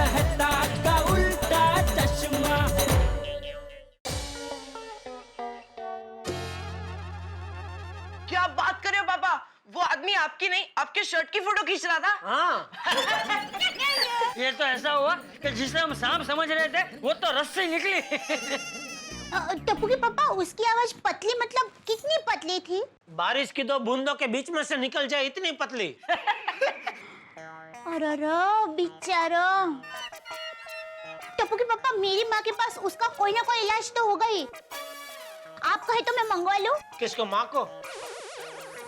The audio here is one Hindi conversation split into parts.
मेहता का उल्टा चश्मा। क्या बात कर रहे हो पापा? वो आदमी आपकी नहीं, आपके शर्ट की फोटो खींच रहा था। हाँ। ये तो ऐसा हुआ कि जिसे हम सांप समझ रहे थे वो तो रस्सी निकली। टप्पू के पापा, उसकी आवाज पतली मतलब कितनी पतली थी? बारिश की दो बूंदों के बीच में से निकल जाए इतनी पतली। अरे बेचारा। टप्पू के पापा, मेरी माँ के पास उसका कोई ना कोई इलाज तो होगा ही। आप कहे तो मैं मंगवा लूं? किसको, माँ को?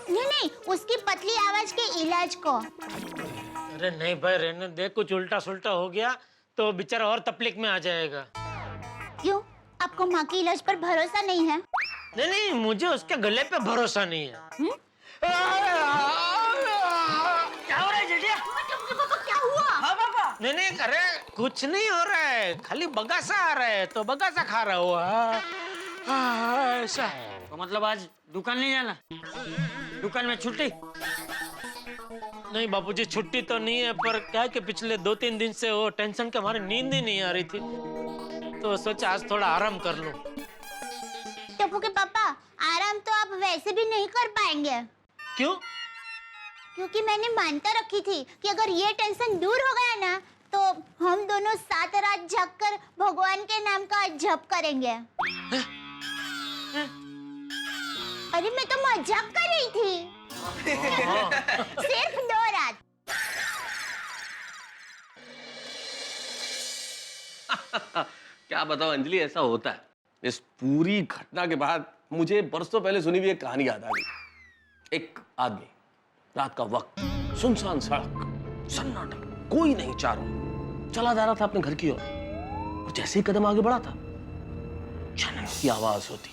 नहीं, उसकी पतली आवाज के इलाज को। अरे नहीं भाई, रहने दे, कुछ उल्टा सुल्टा हो गया तो बेचारा और तकलीफ में आ जाएगा। क्यों, आपको माँ के इलाज पर भरोसा नहीं है? नहीं नहीं, मुझे उसके गले पे भरोसा नहीं है। क्या हो रहा है जेठिया? क्या हुआ? हाँ पापा। नहीं नहीं, अरे कुछ नहीं हो रहा है, खाली बगासा आ रहा है तो बगासा खा रहा हुआ। ऐसा तो मतलब आज दुकान नहीं जाना? दुकान में छुट्टी? नहीं बापूजी, छुट्टी तो नहीं है, पर क्या है कि पिछले 2-3 दिन से वो टेंशन के हमारी नींद ही नहीं आ रही थी, तो सोचा आज थोड़ा आराम कर लूं। टप्पू के पापा, आराम तो आप वैसे भी नहीं कर पाएंगे। क्यों? क्योंकि मैंने मान्यता रखी थी कि अगर ये टेंशन दूर हो गया ना, तो हम दोनों 7 रात जागकर भगवान के नाम का जप करेंगे। अरे मैं तो मजाक कर रही थी। सिर्फ 2 रात। क्या बताओ अंजलि, ऐसा होता है। इस पूरी घटना के बाद मुझे बरसों पहले सुनी हुई एक कहानी याद आ गई। एक आदमी, रात का वक्त, सुनसान सड़क, सन्नाटा, कोई नहीं चारों, चला जा रहा था अपने घर की ओर। और जैसे ही कदम आगे बढ़ा था, छनन की आवाज होती।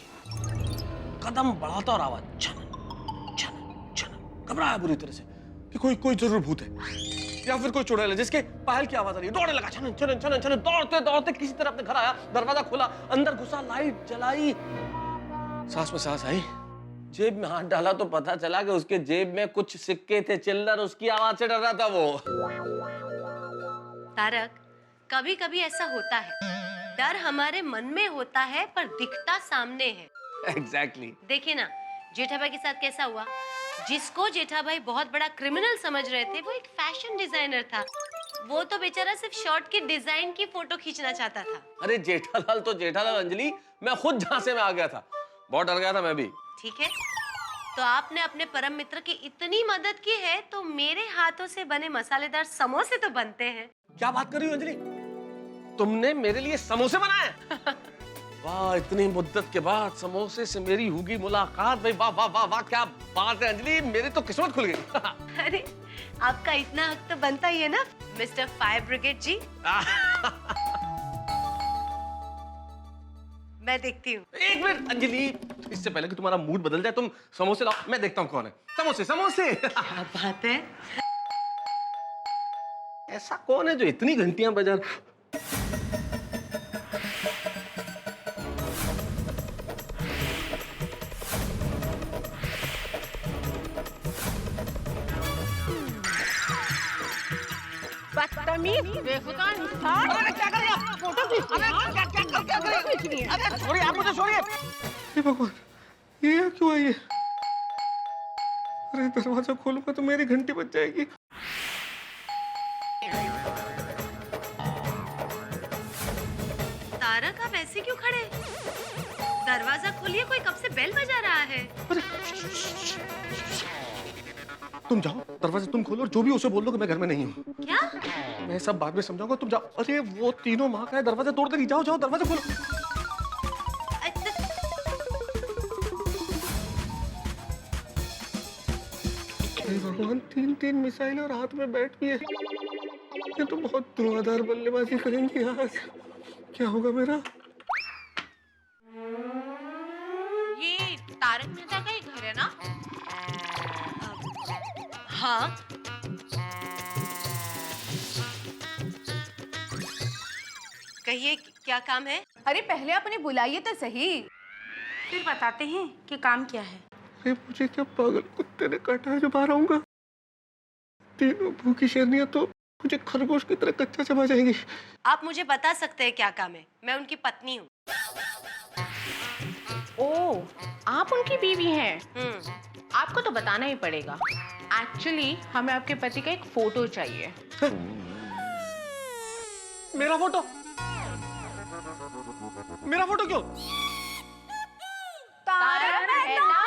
कदम बढ़ाता और आवाज छनन छनन छनन। घबराया बुरी तरह से कि कोई जरूर भूत है या फिर कोई चुड़ैल है जिसके पायल की आवाज आ रही है। दौड़ने लगा, छनन छनन छनन छनन, दौड़ते दौड़ते किसी तरह अपने घर आया, दरवाजा खोला, अंदर घुसा, लाइट जलाई, सांस में सांस आई, जेब में हाथ डाला तो पता चला कि उसके जेब में कुछ सिक्के थे, चिल्लर। उसकी आवाज से डर रहा था वो। तारक, कभी कभी ऐसा होता है, डर हमारे मन में होता है पर दिखता सामने है। Exactly. देखिए ना, जेठा भाई के साथ कैसा हुआ। जिसको जेठा भाई बहुत बड़ा क्रिमिनल समझ रहे थे, वो एक फैशन डिजाइनर था। वो तो बेचारा सिर्फ शर्ट की डिजाइन की फोटो खींचना चाहता था। अरे जेठालाल तो जेठालाल अंजलि, मैं खुद झांसे में आ गया था, बहुत डर गया था मैं भी। ठीक है, तो आपने अपने परम मित्र की इतनी मदद की है, तो मेरे हाथों से बने मसालेदार समोसे तो बनते हैं। क्या बात कर रही हो अंजलि, तुमने मेरे लिए समोसे बनाए? वाह, इतनी मुद्दत के बाद समोसे से मेरी होगी मुलाकात। भाई वाह वाह वाह वाह, क्या बात है अंजलि, मेरी तो किस्मत खुल गई। अरे आपका इतना हक तो बनता ही है ना मिस्टर फायर ब्रिगेड जी। मैं देखती हूँ। एक मिनट अंजलि, इससे पहले कि तुम्हारा मूड बदल जाए, तुम समोसे लाओ, मैं देखता हूँ कौन है। समोसे समोसे। क्या बात है। ऐसा कौन है जो इतनी घंटियां बजा? बदतमीज, बेहुदा इंसान। अरे क्या कर रही हैं आप? फोटो खींच रही हैं? अरे क्या कर रही हैं? अरे छोड़िए, आप मुझे छोड़िए। हे भगवान, ये यहाँ क्यों आई है? अरे दरवाजा खोलूंगा तो मेरी घंटी बज जाएगी। तारक, आप ऐसे क्यों खड़े? दरवाजा खोलिए, कोई कब से बेल बजा रहा है। तुम जाओ, दरवाजा तुम खोलो और जो भी उसे बोल दो कि मैं घर में नहीं हूँ। क्या? मैं सब बाद में समझाऊंगा, तुम जाओ। अरे वो तीनों माँ का है, दरवाजा तोड़ देगी। जाओ जाओ, दरवाजा खोलो। हे भगवान, 3 मिसाइल और हाथ में बैट भी है। ये तो बहुत धुआंधार बल्लेबाजी करेंगी आज। क्या होगा मेरा? ये तारक मेहता का ही घर है ना? हाँ। कहिए, क्या काम है? अरे पहले अपने बुलाइए तो सही, फिर बताते हैं कि काम क्या है। अरे मुझे क्या पागल कुत्ते ने काटा है जो बाहर आऊंगा? तीनों भूखी शेरनियां तो मुझे खरगोश की तरह कच्चा चबा जाएगी। आप मुझे बता सकते हैं क्या काम है? मैं उनकी पत्नी हूँ। ओ, आप उनकी बीवी हैं। आपको तो बताना ही पड़ेगा। एक्चुअली हमें आपके पति का एक फोटो चाहिए। मेरा फोटो? मेरा फोटो क्यों? तारक मेहता।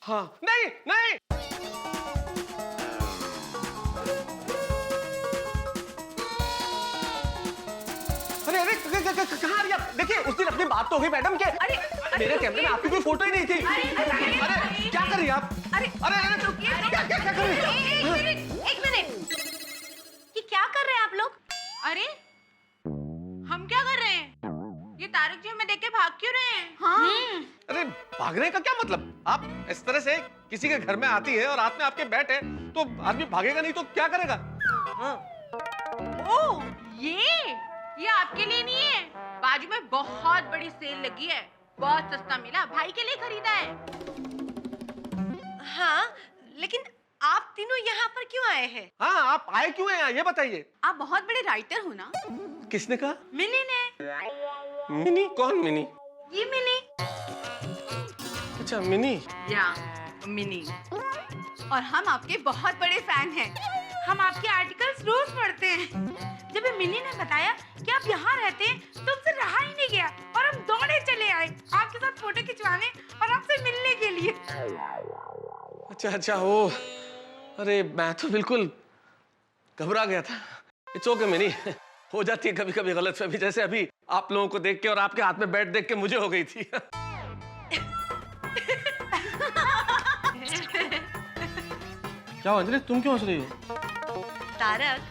हाँ, नहीं नहीं। अरे अरे कहाँ आ रही आप? देखिए उस दिन अपनी बात तो होगी मैडम के। अरे मेरे कैमरे में आपकी कोई फोटो ही नहीं थी। अरे क्या कर रही हैं आप? अरे क्या कर रही हैं? एक मिनट, ये क्या कर रहे हैं आप लोग? अरे हम क्या कर रहे हैं? ये तारक जी हमें देख के भाग क्यों रहे हैं? हाँ अरे भागने का क्या मतलब? आप इस तरह से किसी के घर में आती है और हाथ में आपके बैट है तो आदमी भागेगा नहीं तो क्या करेगा? ओ, ये आपके लिए नहीं है। बाजू में बहुत बड़ी सेल लगी है, बहुत सस्ता मिला, भाई के लिए खरीदा है। हाँ, लेकिन आप तीनों यहाँ पर क्यों आए हैं? हाँ, आप आए क्यों हैं यहाँ ये बताइए। आप बहुत बड़े राइटर हो ना? किसने कहा? मिनी ने। मिनी? कौन मिनी? ये मिनी। अच्छा मिनी। या मिनी। और हम आपके बहुत बड़े फैन हैं। हम आपके आर्टिकल्स रोज पढ़ते हैं। जब ये मिनी ने बताया कि आप यहाँ रहते हैं तो हमसे रहा ही नहीं गया और हम दौड़े चले आए आपके साथ फोटो खिंचवाने और आपसे मिलने के लिए। अच्छा वो, अरे मैं तो बिल्कुल घबरा गया था। इट्स ओके मिनी, हो जाती है कभी कभी गलतफहमी, जैसे अभी आप लोगों को देख के और आपके हाथ में बैट देख के मुझे हो गई थी। क्या अंजलि, तुम क्यों हंस रही हो? तारक,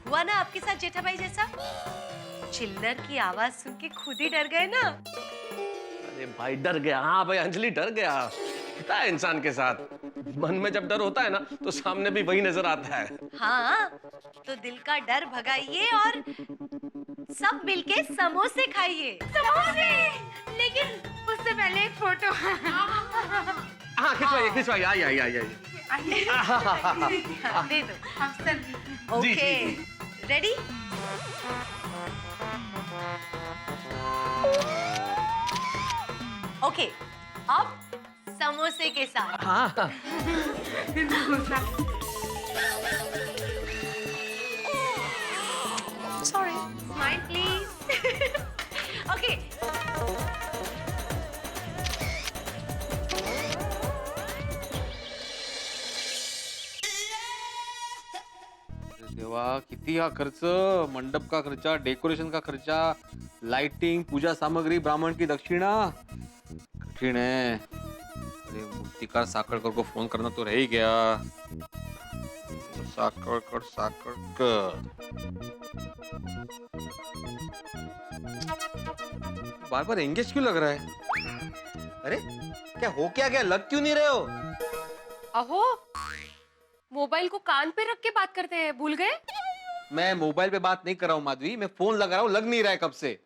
हुआ ना आपके साथ जेठा भाई जैसा? चिल्लर की आवाज सुन के खुद ही डर गए ना? अरे भाई डर गया। हाँ भाई अंजलि डर गया। होता है इंसान के साथ, मन में जब डर होता है ना तो सामने भी वही नजर आता है। हाँ, तो दिल का डर भगाइए और सब मिलके समोसे खाइए। समोसे? लेकिन उससे पहले एक फोटो। हाँ खिंचवाइए आई। दे दो। जी, ओके, रेडी? ओके, अब समोसे के साथ। हाँ सॉरी, स्माइल प्लीज। ओके, देवा किती हा खर्च, मंडप का खर्चा, डेकोरेशन का खर्चा, लाइटिंग, पूजा सामग्री, ब्राह्मण की दक्षिणा, कठिन है। अरे मूर्तिकार साकड़कर को फोन करना तो रह ही गया। साकड़कर बार बार एंगेज क्यों लग रहा है? अरे क्या हो क्या लग क्यों नहीं रहे हो? अहो, मोबाइल को कान पे रख के बात करते हैं, भूल गए? मैं मोबाइल पे बात नहीं कर रहा हूँ माधवी, मैं फोन लगा रहा हूँ, लग नहीं रहा है कब से।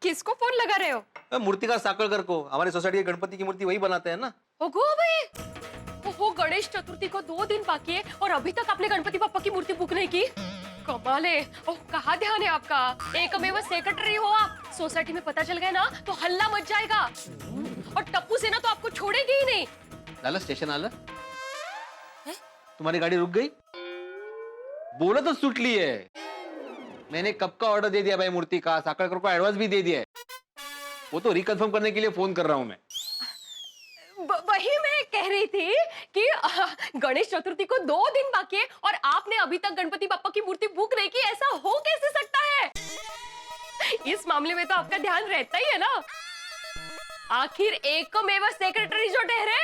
किसको फोन लगा रहे हो? मूर्तिकार साकड़कर को, हमारी सोसाइटी की गणपति की मूर्ति वही बनाते हैं ना। ओगो भाई, वो गणेश चतुर्थी को 2 दिन बाकी है और अभी तक आपने गणपति पापा की मूर्ति बुक नहीं की। कमाल है। ओह, कहाँ ध्यान है आपका? एकमेव सेक्रेटरी हो आप, सोसाइटी में पता चल गया ना तो हल्ला मच जाएगा और टप्पू सेना तो आपको छोड़ेगी ही नहीं। लाला स्टेशन आला, तुम्हारी गाड़ी रुक गई? बोला तो सुट ली है। मैंने कब का ऑर्डर दे दिया भाई मूर्ति का, साकड़कर को एडवांस भी दे दिया है। वो तो रिकन्फर्म करने के लिए फोन कर रहा हूं मैं। वही मैं कह रही थी कि गणेश चतुर्थी को 2 दिन बाकी है और आपने अभी तक गणपति पापा की मूर्ति बुक नहीं की, ऐसा हो कैसे सकता है? इस मामले में तो आपका ध्यान रहता ही है ना। आखिर एकमेव सेक्रेटरी जो ठहरे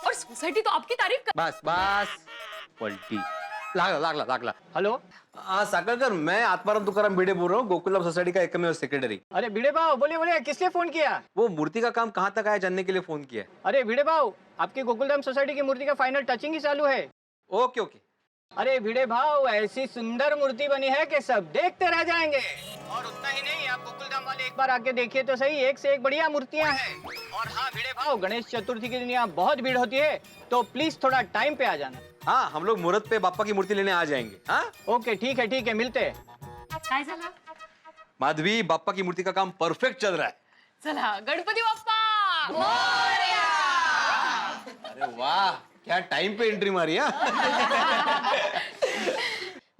और सोसाइटी तो आपकी तारीफ कर। बस पलटी लागला। हेलो, हाँ साकड़कर, मैं आत्माराम तुकाराम भिड़े बोल रहा हूँ, गोकुलम सोसाइटी का एकमेव सेक्रेटरी। अरे भिड़े भाव, बोलिए किसने फोन किया? वो मूर्ति का काम कहाँ तक आया जानने के लिए फोन किया। अरे भिड़े भाव, आपकी गोकुलधाम सोसाइटी की मूर्ति का फाइनल टचिंग ही चालू है। ओके। अरे भिड़े भाव, ऐसी सुंदर मूर्ति बनी है कि सब देखते रह जाएंगे। और उतना ही नहीं, आप गोकुलधाम वाले एक बार आके देखिए तो सही, एक से एक बढ़िया मूर्तियां हैं। और हाँ भिड़े भाव, गणेश चतुर्थी के दिन यहाँ बहुत भीड़ होती है, तो प्लीज थोड़ा टाइम पे आ जाना। हाँ, हम लोग मुहूर्त पे बाप्पा की मूर्ति लेने आ जाएंगे। हाँ ओके ठीक है मिलते हैं। काय झालं? माधवी, बाप्पा की मूर्ति का काम परफेक्ट चल रहा है। चला गणपती बाप्पा मोरया! अरे वाह, क्या टाइम पे एंट्री मारी।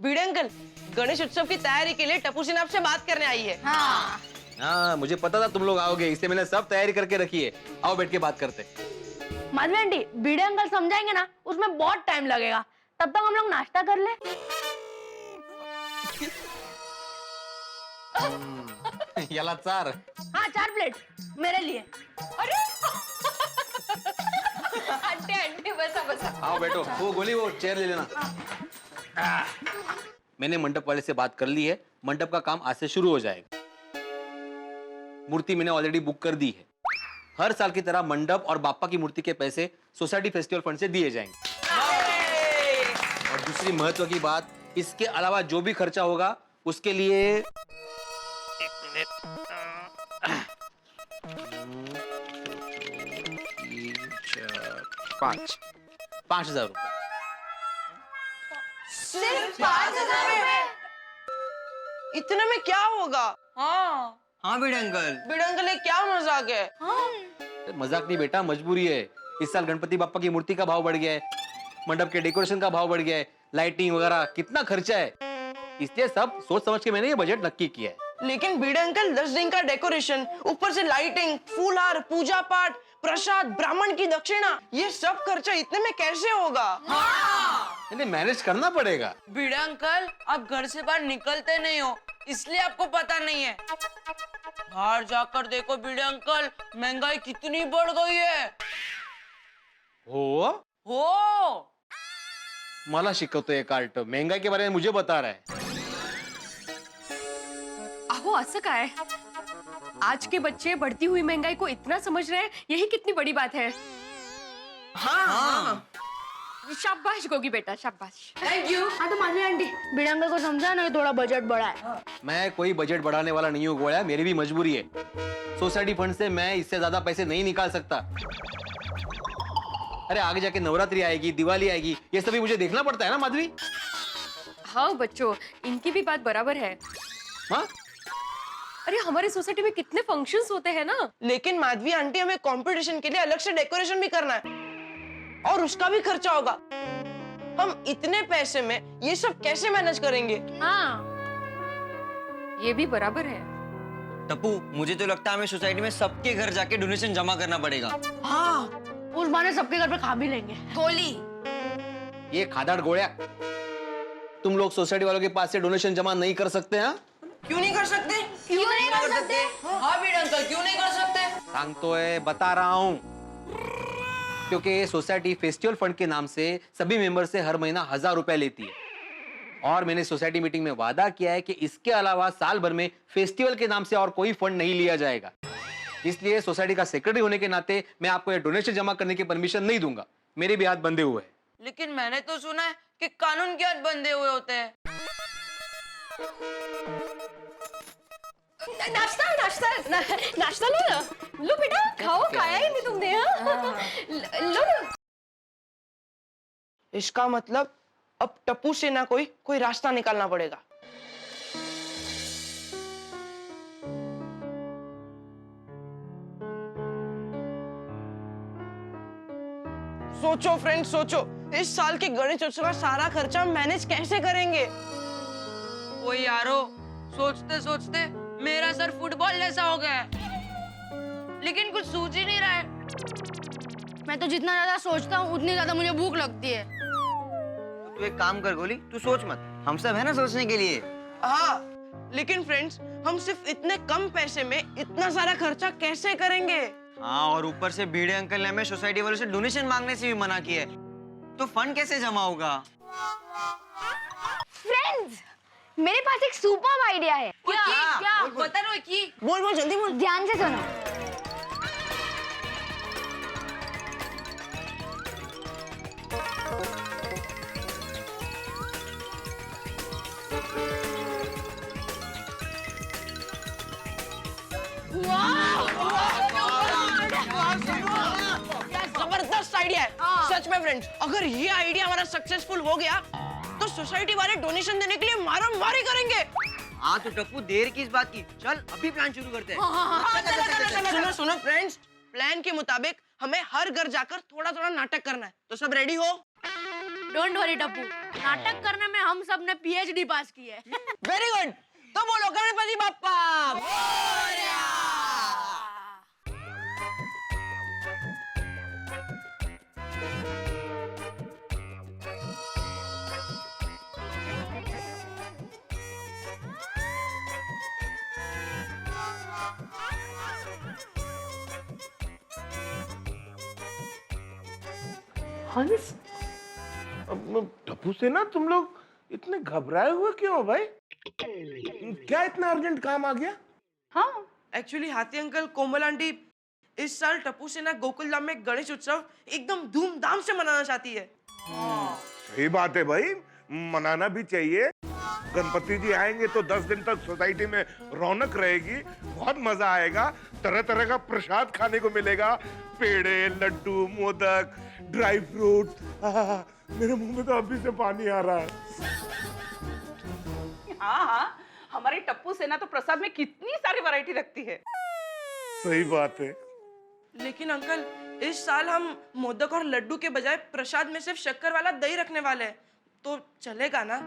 भिड़े अंकल, गणेश उत्सव की तैयारी के लिए टप्पू सिन्हा आपसे बात करने आई है। हाँ, मुझे पता था तुम लोग आओगे, इसलिए मैंने सब तैयारी करके रखी है। आओ बैठ के बात करते। माधवी आंटी, भिड़े अंकल समझाएंगे ना, उसमें बहुत टाइम लगेगा। तब तक हम लोग नाश्ता कर ले। याला 4। हाँ 4 प्लेट मेरे लिए। अरे आंटी आंटी बसा बसा। आओ बैठो। वो गोली, वो चेयर ले लेना। मैंने मंडप वाले से बात कर ली है, मंडप का काम आज से शुरू हो जाएगा। मूर्ति मैंने ऑलरेडी बुक कर दी है। हर साल की तरह मंडप और बाप्पा की मूर्ति के पैसे सोसाइटी फेस्टिवल फंड से दिए जाएंगे। और दूसरी महत्व की बात, इसके अलावा जो भी खर्चा होगा उसके लिए 5,000 रुपए। सिर्फ 5,000 रुपए? इतने में क्या होगा? हाँ भिड़े अंकल, ये क्या मजाक है? मजाक नहीं बेटा, मजबूरी है। इस साल गणपति बाप्पा की मूर्ति का भाव बढ़ गया है, मंडप के डेकोरेशन का भाव बढ़ गया है, लाइटिंग वगैरह कितना खर्चा है, इसलिए सब सोच समझ के मैंने ये बजट नक्की किया है। लेकिन भिड़े अंकल, 10 दिन का डेकोरेशन, ऊपर से लाइटिंग, फूलहार, पूजा पाठ, प्रसाद, ब्राह्मण की दक्षिणा, ये सब खर्चा इतने में कैसे होगा? इन्हें मैनेज करना पड़ेगा। भिड़े अंकल, आप घर से बाहर निकलते नहीं हो, इसलिए आपको पता नहीं है। बाहर जाकर देखो भिड़े अंकल, महंगाई कितनी बढ़ गई है। हो मला शिकवतोय कार्ट, महंगाई के बारे में मुझे बता रहा है। अहो असं काय? आज के बच्चे बढ़ती हुई महंगाई को इतना समझ रहे हैं, यही कितनी बड़ी बात है। हाँ। शाबाश गोगी बेटा, शाबाश। Thank you. हाँ तो माधवी आंटी, भिड़े अंकल को समझा ना, थोड़ा बजट बढ़ाए। मैं कोई बजट बढ़ाने वाला नहीं हूँ गोया, मेरी भी मजबूरी है। सोसाइटी फंड से मैं इससे ज्यादा पैसे नहीं निकाल सकता। अरे आगे जाके नवरात्रि आएगी, दिवाली आएगी, ये सभी मुझे देखना पड़ता है ना माधवी। हाँ बच्चों, इनकी भी बात बराबर है। हाँ? अरे हमारी सोसाइटी में कितने फंक्शंस होते हैं ना। लेकिन माधवी आंटी, हमें कंपटीशन के लिए अलग से डेकोरेशन भी करना है और उसका भी खर्चा होगा। हम इतने पैसे में ये सब कैसे मैनेज करेंगे? हाँ ये भी बराबर है। टप्पू, मुझे तो लगता है हमें सोसाइटी में सबके घर जाके डोनेशन जमा करना पड़ेगा। हाँ, उस बहाने सबके घर पे खा भी लेंगे। गोली। ये खादाड़ गोया, तुम लोग सोसाइटी वालों के पास से डोनेशन जमा नहीं कर सकते? हैं क्यों नहीं कर सकते? क्यों नहीं कर सकते? हाँ भिड़े अंकल, क्यों नहीं कर सकते? सांगतो है, बता रहा हूँ। क्योंकि सोसाइटी फेस्टिवल फंड के नाम से सभी मेंबर से हर महीना 1,000 रुपए लेती है, और मैंने सोसाइटी मीटिंग में वादा किया है कि इसके अलावा साल भर में फेस्टिवल के नाम से और कोई फंड नहीं लिया जाएगा। इसलिए सोसाइटी का सेक्रेटरी होने के नाते मैं आपको ये डोनेशन जमा करने की परमिशन नहीं दूंगा। मेरे भी हाथ बंधे हुए हैं। लेकिन मैंने तो सुना है कि कानून के हाथ बंधे हुए होते हैं। नाश्ता लो ना, लो बेटा, खाओ, खाया ही नहीं तुमने। लो ना। इसका मतलब अब टप्पू से ना कोई रास्ता निकालना पड़ेगा। सोचो फ्रेंड्स, सोचो, इस साल के गणेश उत्सव का सारा खर्चा मैनेज कैसे करेंगे? ओ यारो, सोचते सोचते मेरा सर फुटबॉल जैसा हो गया है, लेकिन कुछ सूझ ही नहीं रहा है। मैं तो जितना ज्यादा सोचता हूँ उतनी ज्यादा मुझे भूख लगती है। तू एक काम कर गोली, तू सोच मत, हम सब है ना सोचने के लिए। हाँ, लेकिन फ्रेंड्स, हम सिर्फ इतने कम पैसे में इतना सारा खर्चा कैसे करेंगे? हाँ, और ऊपर से भिड़े अंकल ने हमें सोसाइटी वालों से डोनेशन मांगने से भी मना किया है, तो फंड कैसे जमा होगा? फ्रेंड्स, मेरे पास एक सुपर आइडिया है। क्या? बता रहा कि बोल जल्दी बोल। ध्यान से सुनो। जबरदस्त आइडिया है। सच में फ्रेंड्स, अगर ये आइडिया हमारा सक्सेसफुल हो गया तो सोसाइटी वाले डोनेशन देने के लिए मारम मारी करेंगे। हाँ तो टप्पू देर किस बात की, चल अभी प्लान शुरू करते हैं। सुनो सुनो फ्रेंड्स, प्लान के मुताबिक हमें हर घर जाकर थोड़ा थोड़ा नाटक करना है, तो सब रेडी हो? डोंट वरी टप्पू, नाटक करने में हम सब ने पीएचडी पास की है। वेरी गुड, तो बोलो गणपति बाप्पा। हंस, अब टप्पू से ना तुम लोग इतने घबराए हुए क्यों हो भाई? क्या इतना अर्जेंट काम आ गया? हाँ, एक्चुअली हाथी अंकल, कोमल आंटी इस साल टप्पू सेना गोकुल धाम में गणेश उत्सव एकदम धूमधाम से मनाना चाहती है। सही बात है भाई, मनाना भी चाहिए। गणपति जी आएंगे तो 10 दिन तक सोसाइटी में रौनक रहेगी, बहुत मजा आएगा। तरह तरह का प्रसाद खाने को मिलेगा, पेड़े, लड्डू, मोदक, ड्राई फ्रूट। मेरे मुंह में तो अभी से पानी आ रहा है। हाँ हाँ, हमारी टप्पू सेना तो प्रसाद में कितनी सारी वैरायटी रखती है। सही बात है। लेकिन अंकल, इस साल हम मोदक और लड्डू के बजाय प्रसाद में सिर्फ शक्कर वाला दही रखने वाले हैं, तो चलेगा ना?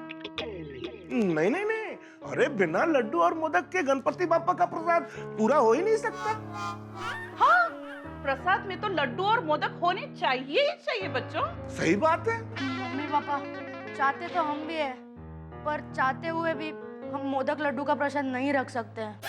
नहीं नहीं नहीं, अरे बिना लड्डू और मोदक के गणपति बाप्पा का प्रसाद पूरा हो ही नहीं सकता। हाँ, प्रसाद में तो लड्डू और मोदक होने चाहिए ही चाहिए बच्चों। सही बात है। मम्मी पापा, चाहते तो हम भी है, पर चाहते हुए भी हम मोदक लड्डू का प्रसाद नहीं रख सकते हैं।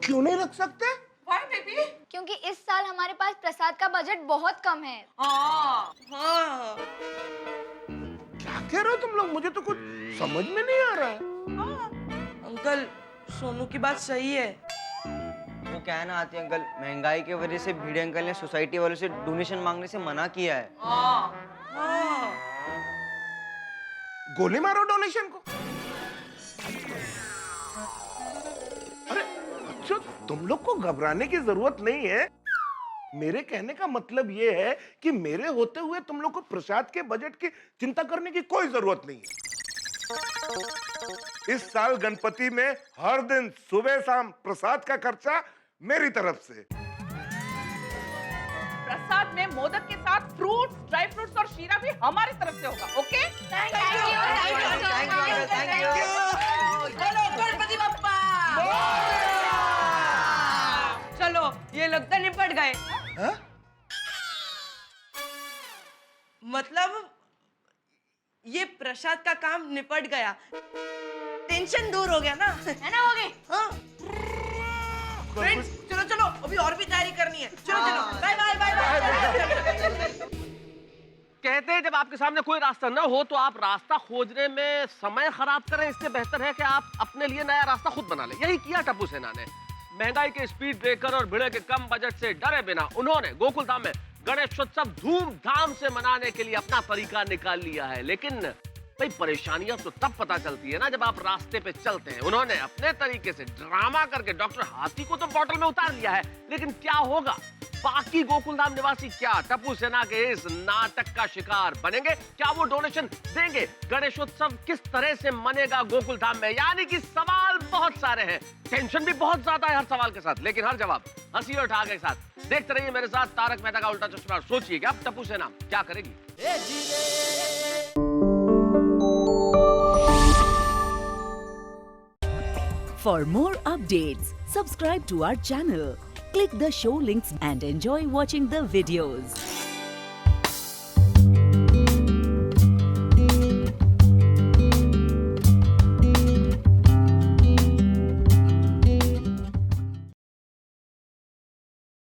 क्यों नहीं रख सकते? Why baby? क्योंकि इस साल हमारे पास प्रसाद का बजट बहुत कम है। हाँ। क्या कह रहे हो तुम लोग? मुझे तो कुछ समझ में नहीं आ रहा है। अंकल, सोनू की बात सही है। वो क्या है ना आती अंकल, महंगाई की वजह से भिड़े अंकल ने सोसाइटी वालों से डोनेशन मांगने से मना किया है। गोली मारो डोनेशन को। अरे बच्चों, तुम लोग को घबराने की जरूरत नहीं है। मेरे कहने का मतलब ये है कि मेरे होते हुए तुम लोग को प्रसाद के बजट की चिंता करने की कोई जरूरत नहीं है। इस साल गणपति में हर दिन सुबह शाम प्रसाद का खर्चा मेरी तरफ से। प्रसाद में मोदक के साथ फ्रूट्स, ड्राई फ्रूट्स और शीरा भी हमारी तरफ से होगा। Okay? Thank you. Ganpati Bappa. चलो, ये लगता निपट गए। मतलब ये प्रसाद का काम निपट गया, टेंशन दूर हो गया ना? है ना, हो गई? हाँ। फ्रेंड्स, चलो चलो, अभी और भी तैयारी करनी है। चलो चलो, बाय बाय बाय बाय। कहते हैं जब आपके सामने कोई रास्ता न हो तो आप रास्ता खोजने में समय खराब करें, इससे बेहतर है कि आप अपने लिए नया रास्ता खुद बना लें। यही किया टप्पू सेना ने। महंगाई के स्पीड ब्रेकर और भिड़े के कम बजट से डरे बिना उन्होंने गोकुलधाम में गणेशोत्सव धूमधाम से मनाने के लिए अपना तरीका निकाल लिया है। लेकिन भाई, परेशानियां तो तब पता चलती है ना जब आप रास्ते पे चलते हैं। उन्होंने अपने तरीके से ड्रामा करके डॉक्टर हाथी को तो बॉटल में उतार लिया है, लेकिन क्या होगा? बाकी गोकुलधाम निवासी क्या टप्पू सेना के इस नाटक का शिकार बनेंगे? क्या वो डोनेशन देंगे? गणेशोत्सव किस तरह से मनेगा गोकुलधाम में? यानी कि सवाल बहुत सारे हैं, टेंशन भी बहुत ज्यादा है हर सवाल के साथ, लेकिन हर जवाब हंसी और ठहाके के साथ। देखते रहिए मेरे साथ तारक मेहता का उल्टा चश्मा। सोचिए कि अब टप्पू सेना क्या करेगी। For more updates, subscribe to our channel, click the show links and enjoy watching the videos.